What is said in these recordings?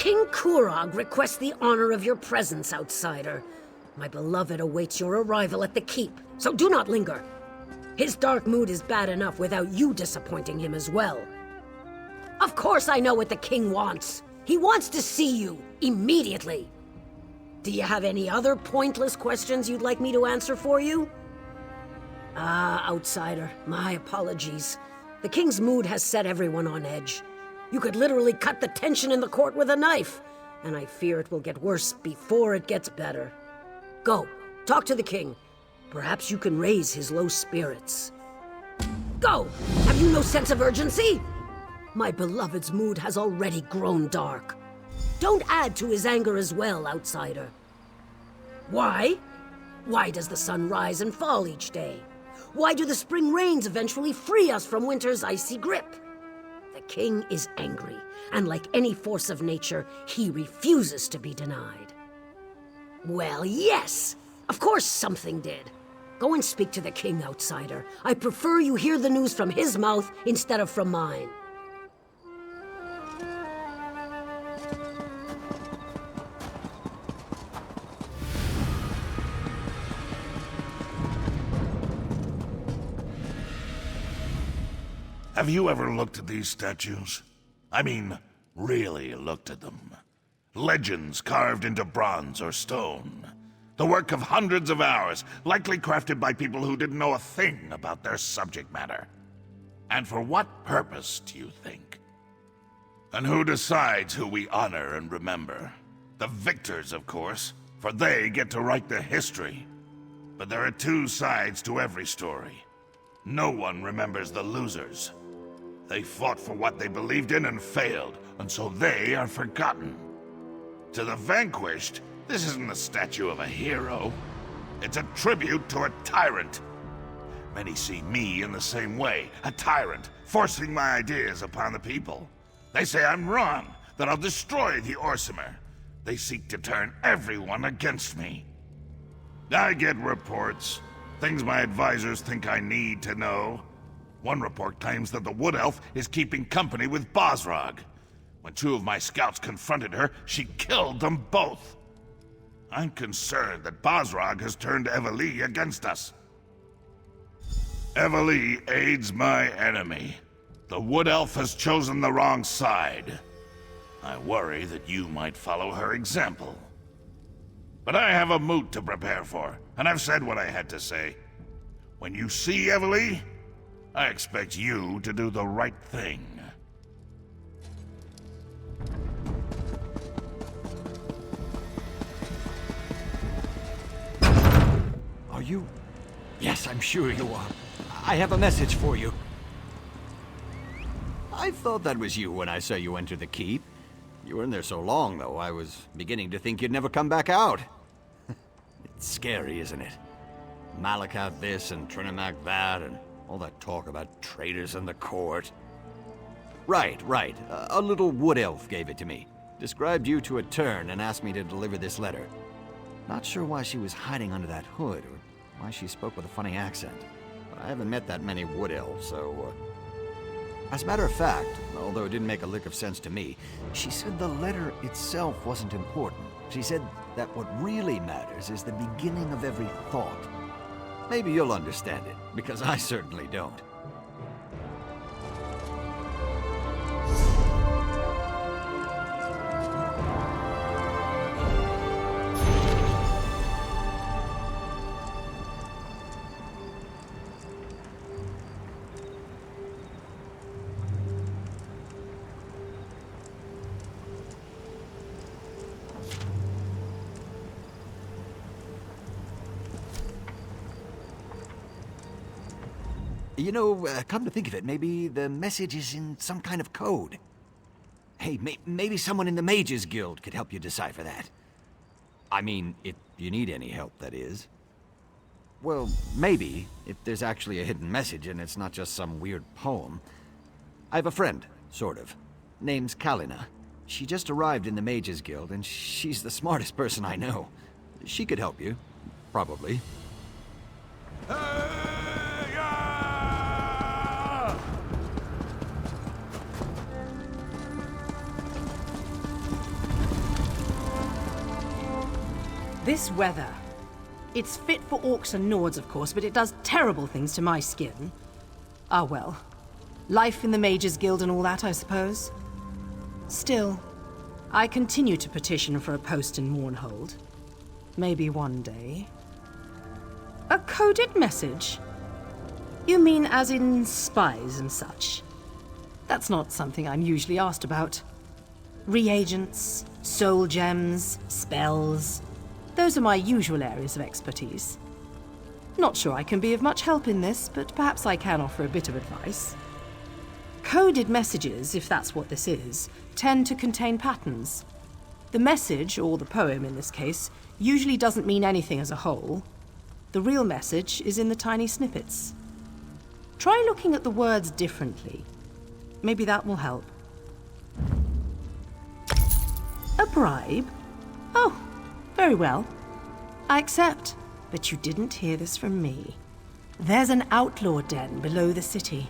King Kurog requests the honor of your presence, outsider. My beloved awaits your arrival at the keep, so do not linger. His dark mood is bad enough without you disappointing him as well. Of course I know what the king wants. He wants to see you, immediately. Do you have any other pointless questions you'd like me to answer for you? Outsider, my apologies. The king's mood has set everyone on edge. You could literally cut the tension in the court with a knife, and I fear it will get worse before it gets better. Go, talk to the king. Perhaps you can raise his low spirits. Go! Have you no sense of urgency? My beloved's mood has already grown dark. Don't add to his anger as well, outsider. Why? Why does the sun rise and fall each day? Why do the spring rains eventually free us from winter's icy grip? The king is angry, and like any force of nature, he refuses to be denied. Well, yes! Of course something did. Go and speak to the king, outsider. I prefer you hear the news from his mouth instead of from mine. Have you ever looked at these statues? I mean, really looked at them. Legends carved into bronze or stone. The work of hundreds of hours, likely crafted by people who didn't know a thing about their subject matter. And for what purpose, do you think? And who decides who we honor and remember? The victors, of course, for they get to write the history. But there are two sides to every story. No one remembers the losers. They fought for what they believed in and failed, and so they are forgotten. To the vanquished, this isn't the statue of a hero. It's a tribute to a tyrant. Many see me in the same way, a tyrant, forcing my ideas upon the people. They say I'm wrong, that I'll destroy the Orsimer. They seek to turn everyone against me. I get reports, things my advisors think I need to know. One report claims that the Wood Elf is keeping company with Vosh Rakh. When two of my scouts confronted her, she killed them both. I'm concerned that Vosh Rakh has turned Eveli against us. Eveli aids my enemy. The Wood Elf has chosen the wrong side. I worry that you might follow her example. But I have a moot to prepare for, and I've said what I had to say. When you see Eveli, I expect you to do the right thing. Are you? Yes, I'm sure you are. I have a message for you. I thought that was you when I saw you enter the keep. You were in there so long, though, I was beginning to think you'd never come back out. It's scary, isn't it? Malacath this and Trinimac that, and all that talk about traitors in the court. Right. A little wood elf gave it to me. Described you to a turn and asked me to deliver this letter. Not sure why she was hiding under that hood, or why she spoke with a funny accent. But I haven't met that many wood elves, so... As a matter of fact, although it didn't make a lick of sense to me, she said the letter itself wasn't important. She said that what really matters is the beginning of every thought. Maybe you'll understand it, because I certainly don't. You know, come to think of it, maybe the message is in some kind of code. Hey, maybe someone in the Mages Guild could help you decipher that. I mean, if you need any help, that is. Well, maybe, if there's actually a hidden message and it's not just some weird poem. I have a friend, sort of. Name's Kalina. She just arrived in the Mages Guild, and she's the smartest person I know. She could help you, probably. This weather. It's fit for orcs and Nords, of course, but it does terrible things to my skin. Ah, well. Life in the Mages Guild and all that, I suppose. Still, I continue to petition for a post in Mournhold. Maybe one day. A coded message? You mean as in spies and such? That's not something I'm usually asked about. Reagents, soul gems, spells. Those are my usual areas of expertise. Not sure I can be of much help in this, but perhaps I can offer a bit of advice. Coded messages, if that's what this is, tend to contain patterns. The message, or the poem in this case, usually doesn't mean anything as a whole. The real message is in the tiny snippets. Try looking at the words differently. Maybe that will help. A bribe? Oh, very well. I accept, but you didn't hear this from me. There's an outlaw den below the city.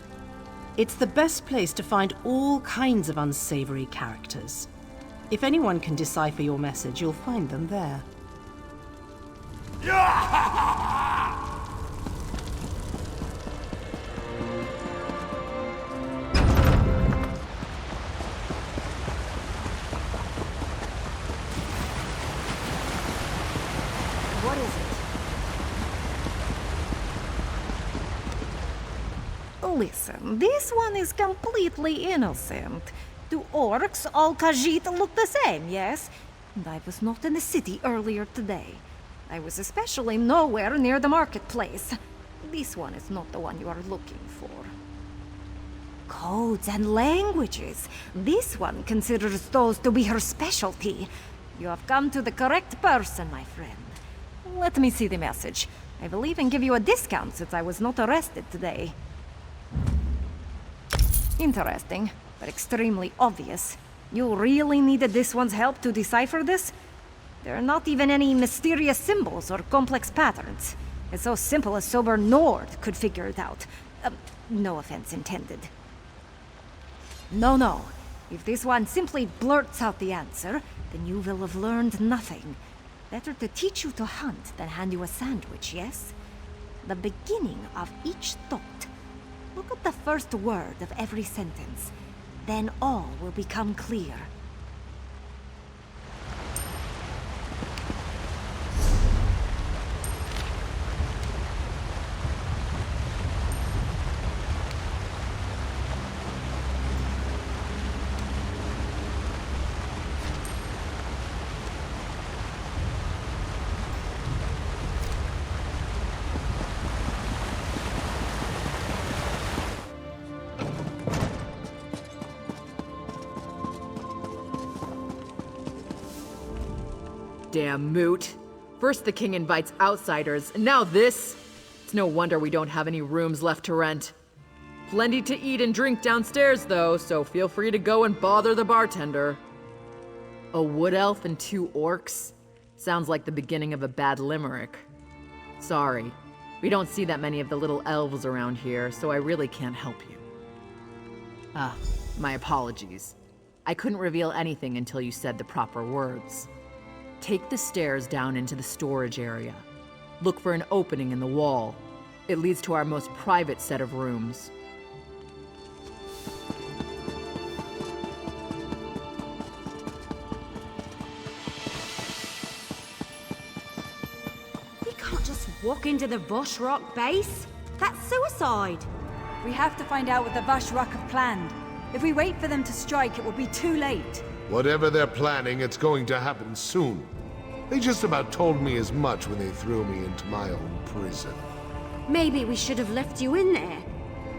It's the best place to find all kinds of unsavory characters. If anyone can decipher your message, you'll find them there. What is it? Listen, this one is completely innocent. Do orcs all Khajiit look the same, yes? And I was not in the city earlier today. I was especially nowhere near the marketplace. This one is not the one you are looking for. Codes and languages. This one considers those to be her specialty. You have come to the correct person, my friend. Let me see the message. I will even give you a discount since I was not arrested today. Interesting, but extremely obvious. You really needed this one's help to decipher this? There are not even any mysterious symbols or complex patterns. It's so simple a sober Nord could figure it out. No offense intended. No. If this one simply blurts out the answer, then you will have learned nothing. Better to teach you to hunt than hand you a sandwich, yes? The beginning of each thought. Look at the first word of every sentence. Then all will become clear. Damn Moot. First the king invites outsiders, and now this? It's no wonder we don't have any rooms left to rent. Plenty to eat and drink downstairs, though, so feel free to go and bother the bartender. A wood elf and 2 orcs? Sounds like the beginning of a bad limerick. Sorry, we don't see that many of the little elves around here, so I really can't help you. My apologies. I couldn't reveal anything until you said the proper words. Take the stairs down into the storage area. Look for an opening in the wall. It leads to our most private set of rooms. We can't just walk into the Vosh Rakh base. That's suicide. We have to find out what the Vosh Rakh have planned. If we wait for them to strike, it will be too late. Whatever they're planning, it's going to happen soon. They just about told me as much when they threw me into my own prison. Maybe we should have left you in there.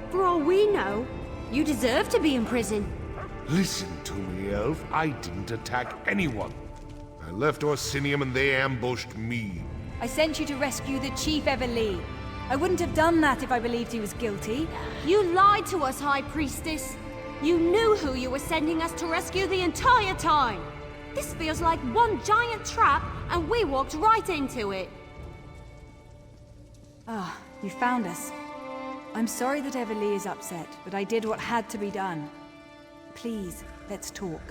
For all we know, you deserve to be in prison. Listen to me, Elf. I didn't attack anyone. I left Orsinium and they ambushed me. I sent you to rescue the Chief Everlee. I wouldn't have done that if I believed he was guilty. You lied to us, High Priestess. You knew who you were sending us to rescue the entire time. This feels like one giant trap, and we walked right into it. You found us. I'm sorry that Everlee is upset, but I did what had to be done. Please, let's talk.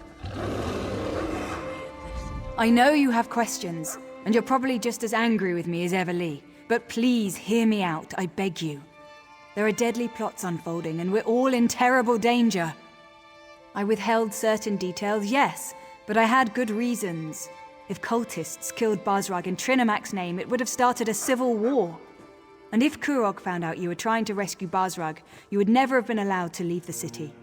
I know you have questions, and you're probably just as angry with me as ever, Lee. But please hear me out, I beg you. There are deadly plots unfolding, and we're all in terrible danger. I withheld certain details, yes, but I had good reasons. If cultists killed Vosh Rakh in Trinamac's name, it would have started a civil war. And if Kurog found out you were trying to rescue Vosh Rakh, you would never have been allowed to leave the city.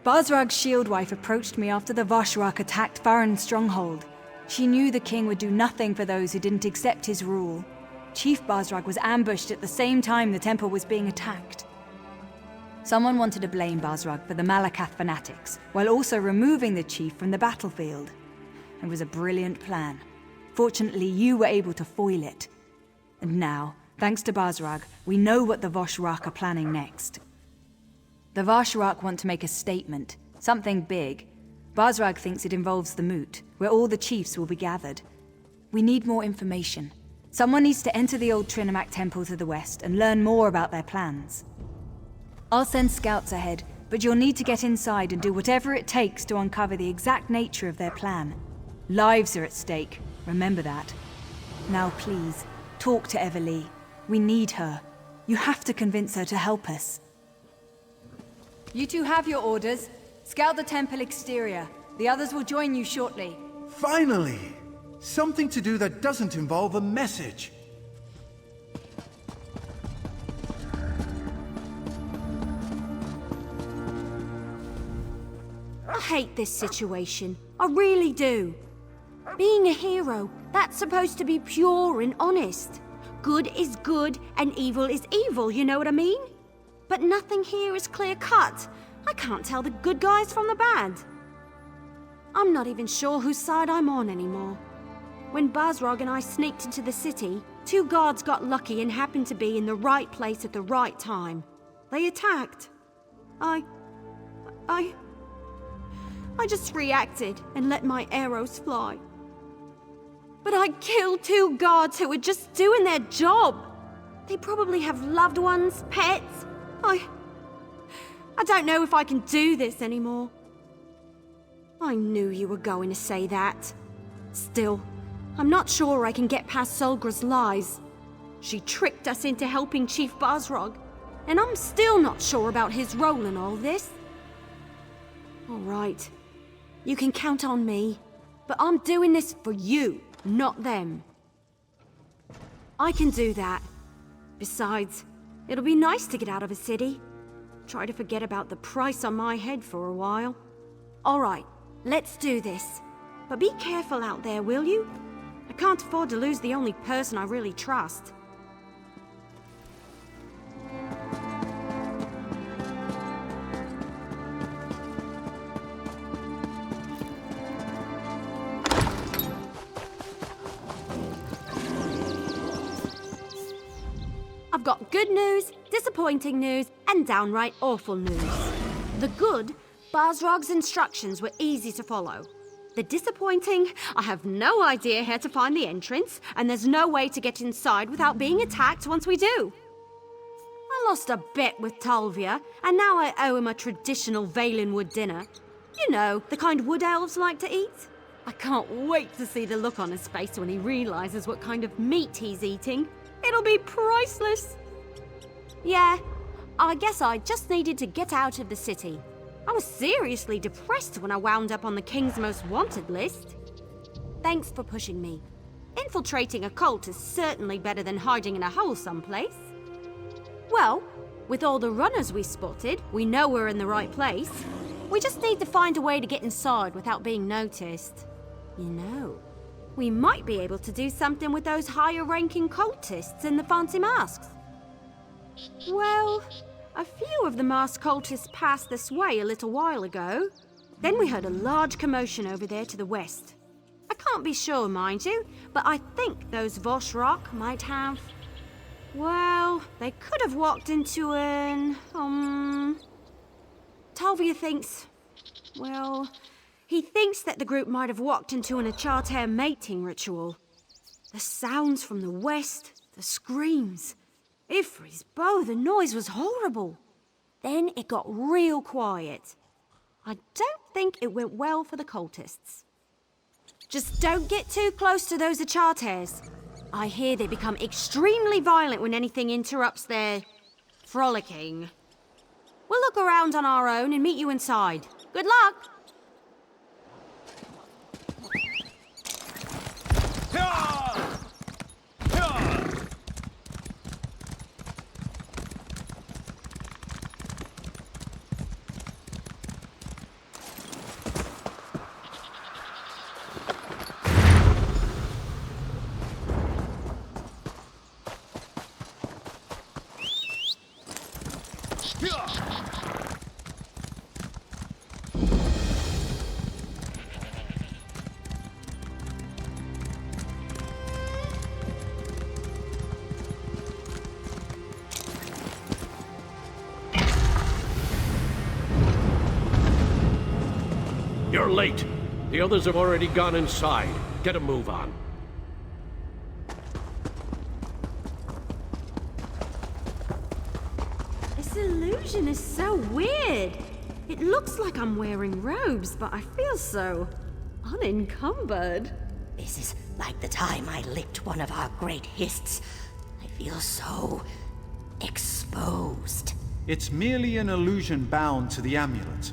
Vosh Rakh's shield wife approached me after the Vosh Rakh attacked Farron's stronghold. She knew the king would do nothing for those who didn't accept his rule. Chief Vosh Rakh was ambushed at the same time the temple was being attacked. Someone wanted to blame Vosh Rakh for the Malakath fanatics, while also removing the chief from the battlefield. It was a brilliant plan. Fortunately, you were able to foil it. And now, thanks to Vosh Rakh, we know what the Vosh Rakh are planning next. The Vosh Rakh want to make a statement, something big. Vosh Rakh thinks it involves the Moot, where all the chiefs will be gathered. We need more information. Someone needs to enter the old Trinamac temple to the west and learn more about their plans. I'll send scouts ahead, but you'll need to get inside and do whatever it takes to uncover the exact nature of their plan. Lives are at stake, remember that. Now please, talk to Everlee. We need her. You have to convince her to help us. You two have your orders. Scout the temple exterior. The others will join you shortly. Finally! Something to do that doesn't involve a message. I hate this situation. I really do. Being a hero, that's supposed to be pure and honest. Good is good and evil is evil, you know what I mean? But nothing here is clear-cut. I can't tell the good guys from the bad. I'm not even sure whose side I'm on anymore. When Vosh Rakh and I sneaked into the city, 2 guards got lucky and happened to be in the right place at the right time. They attacked. I just reacted and let my arrows fly. But I killed 2 guards who were just doing their job. They probably have loved ones, pets. I don't know if I can do this anymore. I knew you were going to say that. Still, I'm not sure I can get past Solgra's lies. She tricked us into helping Chief Vosh Rakh, and I'm still not sure about his role in all this. All right, you can count on me, but I'm doing this for you, not them. I can do that. Besides, it'll be nice to get out of a city. Try to forget about the price on my head for a while. All right, let's do this. But be careful out there, will you? I can't afford to lose the only person I really trust. I've got good news, disappointing news, and downright awful news. The good, Vosh Rakh's instructions were easy to follow. The disappointing, I have no idea how to find the entrance, and there's no way to get inside without being attacked once we do. I lost a bet with Talvia, and now I owe him a traditional Valenwood dinner. You know, the kind wood elves like to eat. I can't wait to see the look on his face when he realizes what kind of meat he's eating. It'll be priceless. Yeah, I guess I just needed to get out of the city. I was seriously depressed when I wound up on the King's Most Wanted list. Thanks for pushing me. Infiltrating a cult is certainly better than hiding in a hole someplace. Well, with all the runners we spotted, we know we're in the right place. We just need to find a way to get inside without being noticed. You know, we might be able to do something with those higher-ranking cultists in the fancy masks. Well, a few of the masked cultists passed this way a little while ago. Then we heard a large commotion over there to the west. I can't be sure, mind you, but I think those Vosh Rakh might have... Well, they could have walked into an... Talvia thinks... Well... He thinks that the group might have walked into an Acharter mating ritual. The sounds from the west, the screams. Ifri's bow, the noise was horrible. Then it got real quiet. I don't think it went well for the cultists. Just don't get too close to those Achartes. I hear they become extremely violent when anything interrupts their frolicking. We'll look around on our own and meet you inside. Good luck! You're late. The others have already gone inside. Get a move on. This illusion is so weird. It looks like I'm wearing robes, but I feel so unencumbered. This is like the time I licked one of our great hists. I feel so exposed. It's merely an illusion bound to the amulet.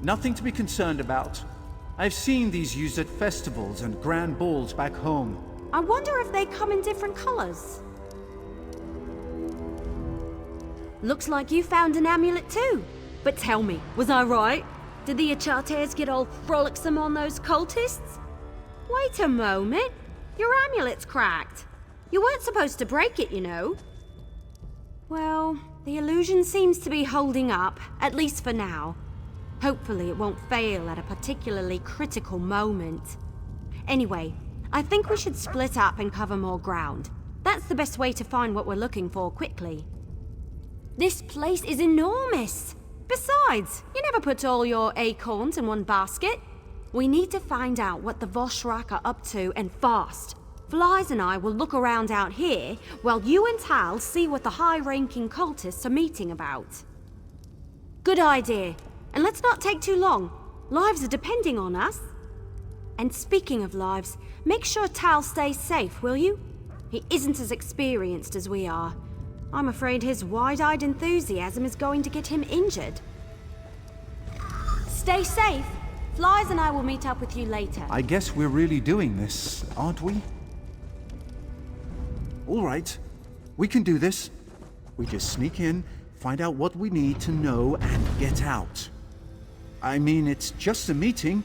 Nothing to be concerned about. I've seen these used at festivals and grand balls back home. I wonder if they come in different colors. Looks like you found an amulet too. But tell me, was I right? Did the Achartes get all frolicsome on those cultists? Wait a moment. Your amulet's cracked. You weren't supposed to break it, you know. Well, the illusion seems to be holding up, at least for now. Hopefully it won't fail at a particularly critical moment. Anyway, I think we should split up and cover more ground. That's the best way to find what we're looking for quickly. This place is enormous! Besides, you never put all your acorns in one basket. We need to find out what the Vosh Rakh are up to, and fast. Flies and I will look around out here, while you and Tal see what the high-ranking cultists are meeting about. Good idea. And let's not take too long. Lives are depending on us. And speaking of lives, make sure Tal stays safe, will you? He isn't as experienced as we are. I'm afraid his wide-eyed enthusiasm is going to get him injured. Stay safe. Flies and I will meet up with you later. I guess we're really doing this, aren't we? All right. We can do this. We just sneak in, find out what we need to know, and get out. I mean, it's just a meeting.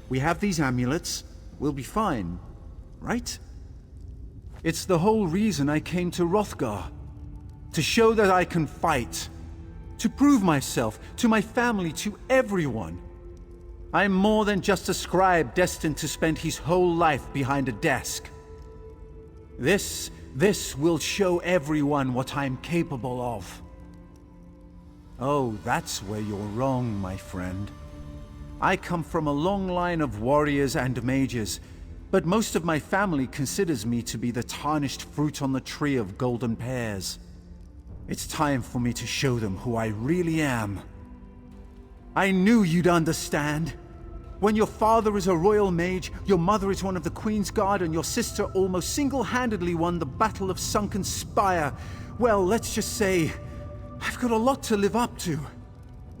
We have these amulets. We'll be fine, right? It's the whole reason I came to Hrothgar. To show that I can fight. To prove myself, to my family, to everyone. I'm more than just a scribe destined to spend his whole life behind a desk. This will show everyone what I'm capable of. Oh, that's where you're wrong, my friend. I come from a long line of warriors and mages, but most of my family considers me to be the tarnished fruit on the tree of golden pears. It's time for me to show them who I really am. I knew you'd understand. When your father is a royal mage, your mother is one of the Queen's Guard, and your sister almost single-handedly won the Battle of Sunken Spire, well, let's just say, I've got a lot to live up to.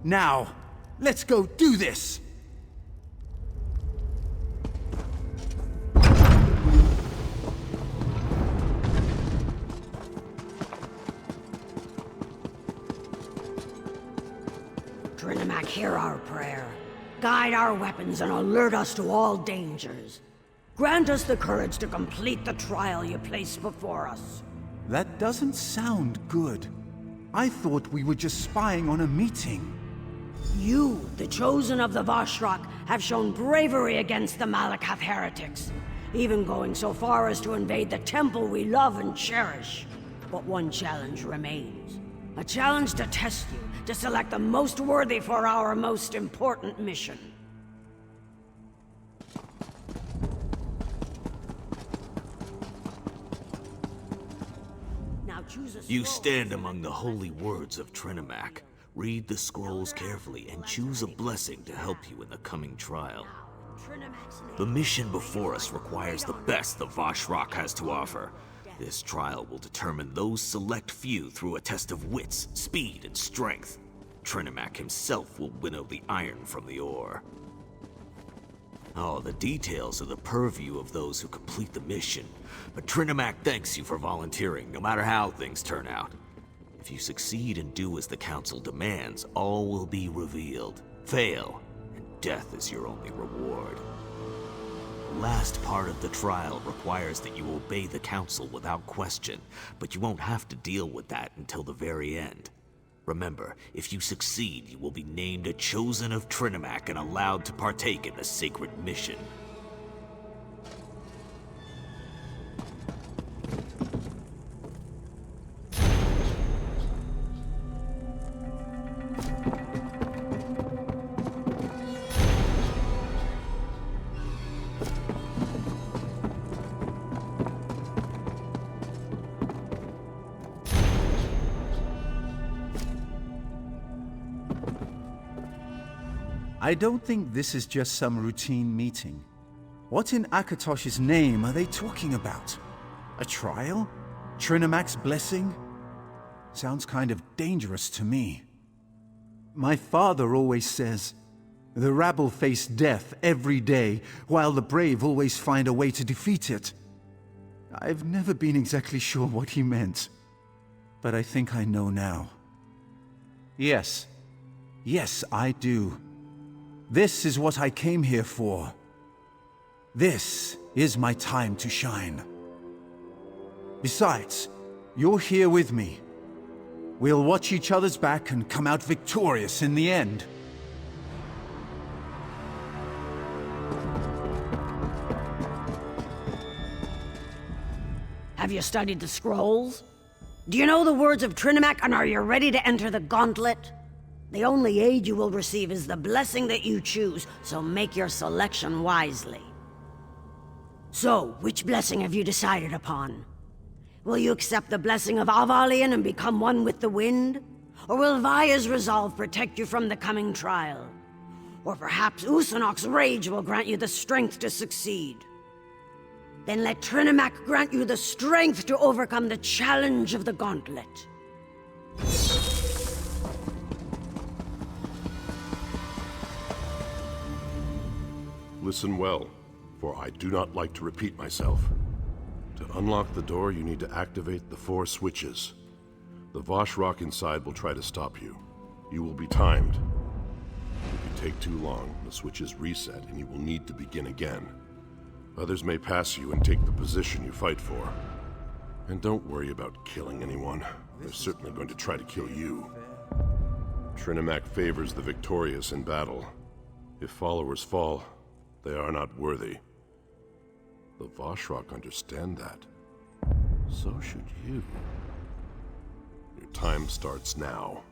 Now, let's go do this! Trinimac, hear our prayer. Guide our weapons and alert us to all dangers. Grant us the courage to complete the trial you place before us. That doesn't sound good. I thought we were just spying on a meeting. You, the chosen of the Vosh Rakh, have shown bravery against the Malakath heretics, even going so far as to invade the temple we love and cherish. But one challenge remains. A challenge to test you, to select the most worthy for our most important mission. Now choose a You scroll. stand among the holy words of Trinimac. Read the scrolls carefully and choose a blessing to help you in the coming trial. The mission before us requires the best the Vosh Rakh has to offer. This trial will determine those select few through a test of wits, speed, and strength. Trinimac himself will winnow the iron from the ore. Oh, the details are the purview of those who complete the mission, but Trinimac thanks you for volunteering, no matter how things turn out. If you succeed and do as the Council demands, all will be revealed. Fail, and death is your only reward. The last part of the trial requires that you obey the Council without question, but you won't have to deal with that until the very end. Remember, if you succeed, you will be named a Chosen of Trinimac and allowed to partake in the sacred mission. I don't think this is just some routine meeting. What in Akatosh's name are they talking about? A trial? Trinimac's blessing? Sounds kind of dangerous to me. My father always says, the rabble face death every day, while the brave always find a way to defeat it. I've never been exactly sure what he meant, but I think I know now. Yes, I do. This is what I came here for. This is my time to shine. Besides, you're here with me. We'll watch each other's back and come out victorious in the end. Have you studied the scrolls? Do you know the words of Trinimac, and are you ready to enter the gauntlet? The only aid you will receive is the blessing that you choose, so make your selection wisely. So, which blessing have you decided upon? Will you accept the blessing of Avalion and become one with the wind? Or will Vaya's resolve protect you from the coming trial? Or perhaps Usanok's rage will grant you the strength to succeed? Then let Trinimac grant you the strength to overcome the challenge of the gauntlet. Listen well, for I do not like to repeat myself. To unlock the door, you need to activate the 4 switches. The Vosh Rakh inside will try to stop you. You will be timed. If you take too long, the switches reset and you will need to begin again. Others may pass you and take the position you fight for. And don't worry about killing anyone. They're certainly going to try to kill you. Trinimac favors the victorious in battle. If followers fall, they are not worthy. The Vosh Rakh understand that. So should you. Your time starts now.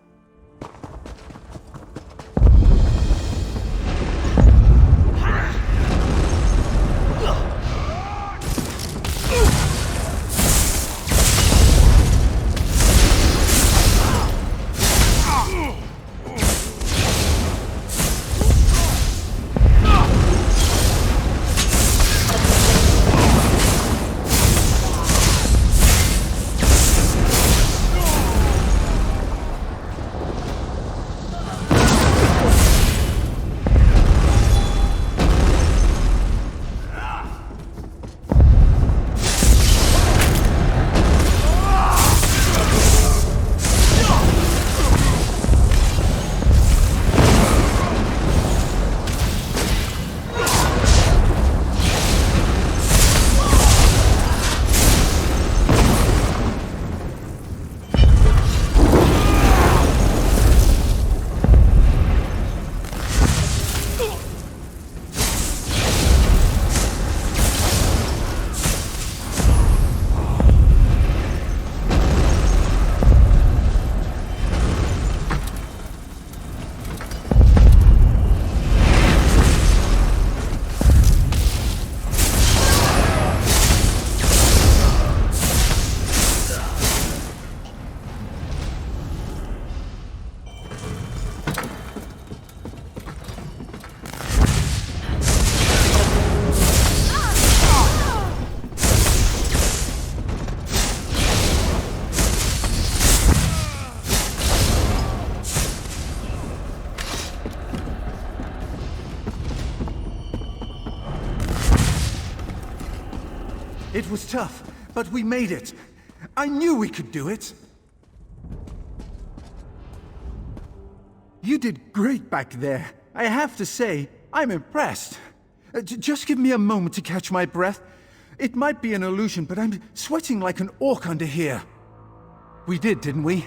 It was tough, but we made it. I knew we could do it. You did great back there. I have to say, I'm impressed. Just give me a moment to catch my breath. It might be an illusion, but I'm sweating like an orc under here. We did, didn't we?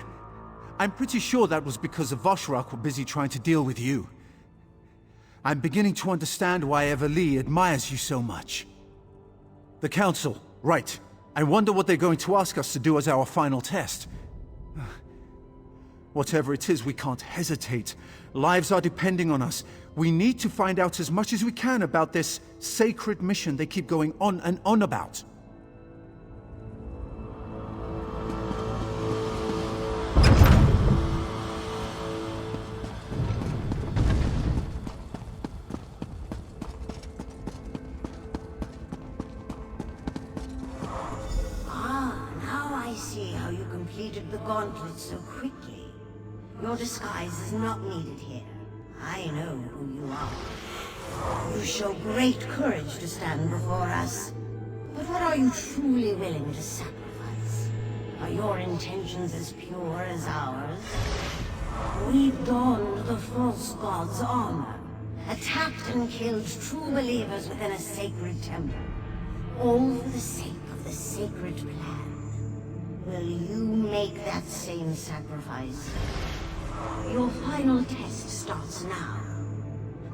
I'm pretty sure that was because the Vosh Rakh were busy trying to deal with you. I'm beginning to understand why Everlee admires you so much. The Council, right. I wonder what they're going to ask us to do as our final test. Whatever it is, we can't hesitate. Lives are depending on us. We need to find out as much as we can about this sacred mission they keep going on and on about. The gauntlet so quickly. Your disguise is not needed here. I know who you are. You show great courage to stand before us. But what are you truly willing to sacrifice? Are your intentions as pure as ours? We've donned the false god's armor, attacked and killed true believers within a sacred temple, all for the sake of the sacred plan. Will you make that same sacrifice? Your final test starts now.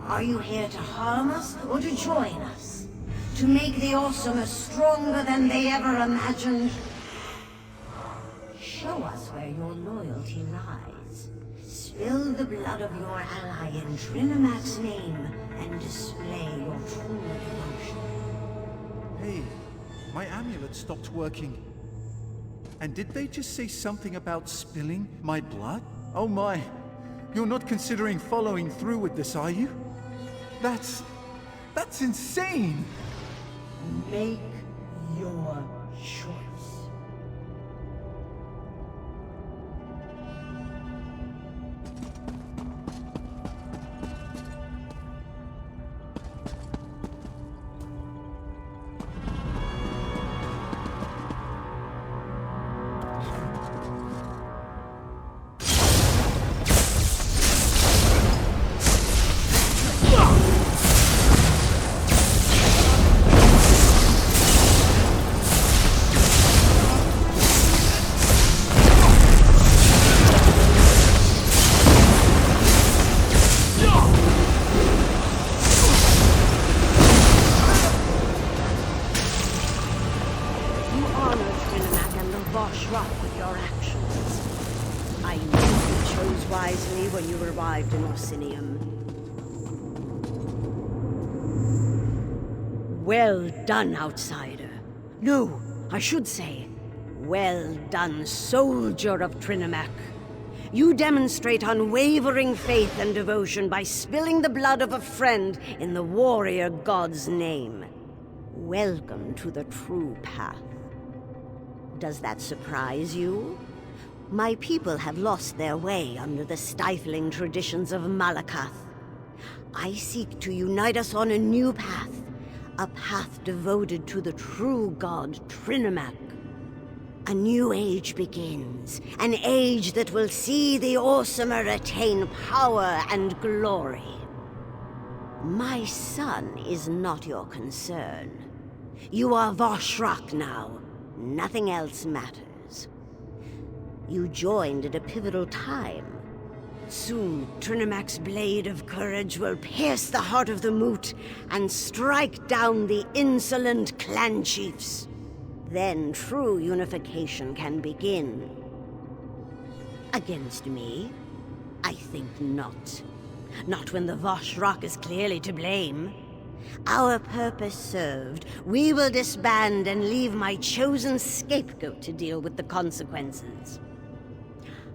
Are you here to harm us or to join us? To make the Awesomers stronger than they ever imagined? Show us where your loyalty lies. Spill the blood of your ally in Trinimac's name and display your true devotion. Hey, my amulet stopped working. And did they just say something about spilling my blood? Oh my, you're not considering following through with this, are you? That's insane! Make your choice. Vosh Rakh with your actions. I knew you chose wisely when you arrived in Orsinium. Well done, outsider. No, I should say, well done, soldier of Trinimac. You demonstrate unwavering faith and devotion by spilling the blood of a friend in the warrior god's name. Welcome to the true path. Does that surprise you? My people have lost their way under the stifling traditions of Malakath. I seek to unite us on a new path, a path devoted to the true god Trinimac. A new age begins, an age that will see the Awesomer attain power and glory. My son is not your concern. You are Vosh Rakh now. Nothing else matters. You joined at a pivotal time. Soon, Trinimac's blade of courage will pierce the heart of the Moot and strike down the insolent clan chiefs. Then true unification can begin. Against me? I think not. Not when the Vosh Rakh is clearly to blame. Our purpose served, we will disband and leave my chosen scapegoat to deal with the consequences.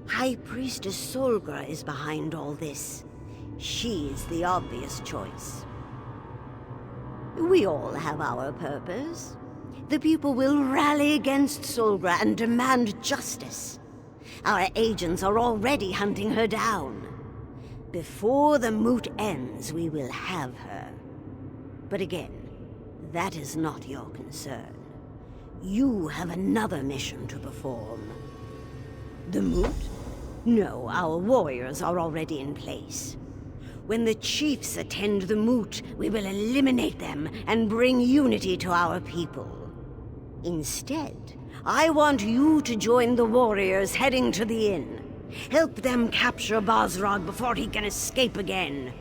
High Priestess Solgra is behind all this. She is the obvious choice. We all have our purpose. The people will rally against Solgra and demand justice. Our agents are already hunting her down. Before the moot ends, we will have her. But again, that is not your concern. You have another mission to perform. The Moot? No, our warriors are already in place. When the chiefs attend the Moot, we will eliminate them and bring unity to our people. Instead, I want you to join the warriors heading to the inn. Help them capture Vosh Rakh before he can escape again.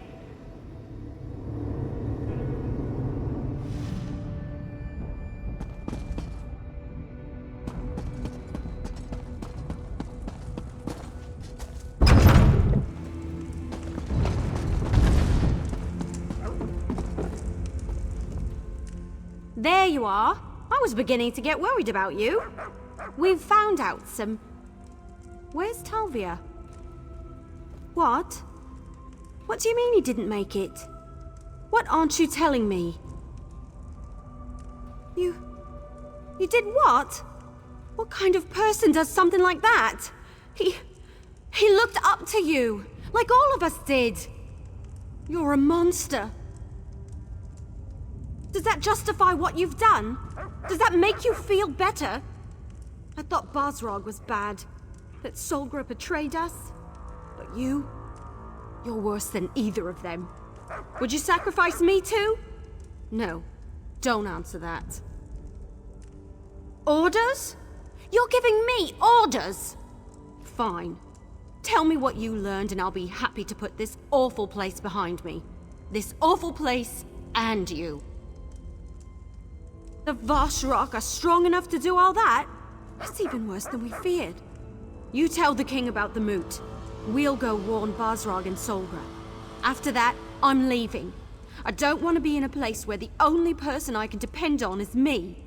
There you are. I was beginning to get worried about you. We've found out some... Where's Talvia? What? What do you mean he didn't make it? What aren't you telling me? You did what? What kind of person does something like that? He looked up to you, like all of us did. You're a monster. Does that justify what you've done? Does that make you feel better? I thought Vosh Rakh was bad, that Solgra betrayed us. But you're worse than either of them. Would you sacrifice me too? No, don't answer that. Orders? You're giving me orders? Fine. Tell me what you learned and I'll be happy to put this awful place behind me. This awful place and you. The Vosh Rakh are strong enough to do all that? That's even worse than we feared. You tell the king about the Moot. We'll go warn Vosh Rakh and Solgra. After that, I'm leaving. I don't want to be in a place where the only person I can depend on is me.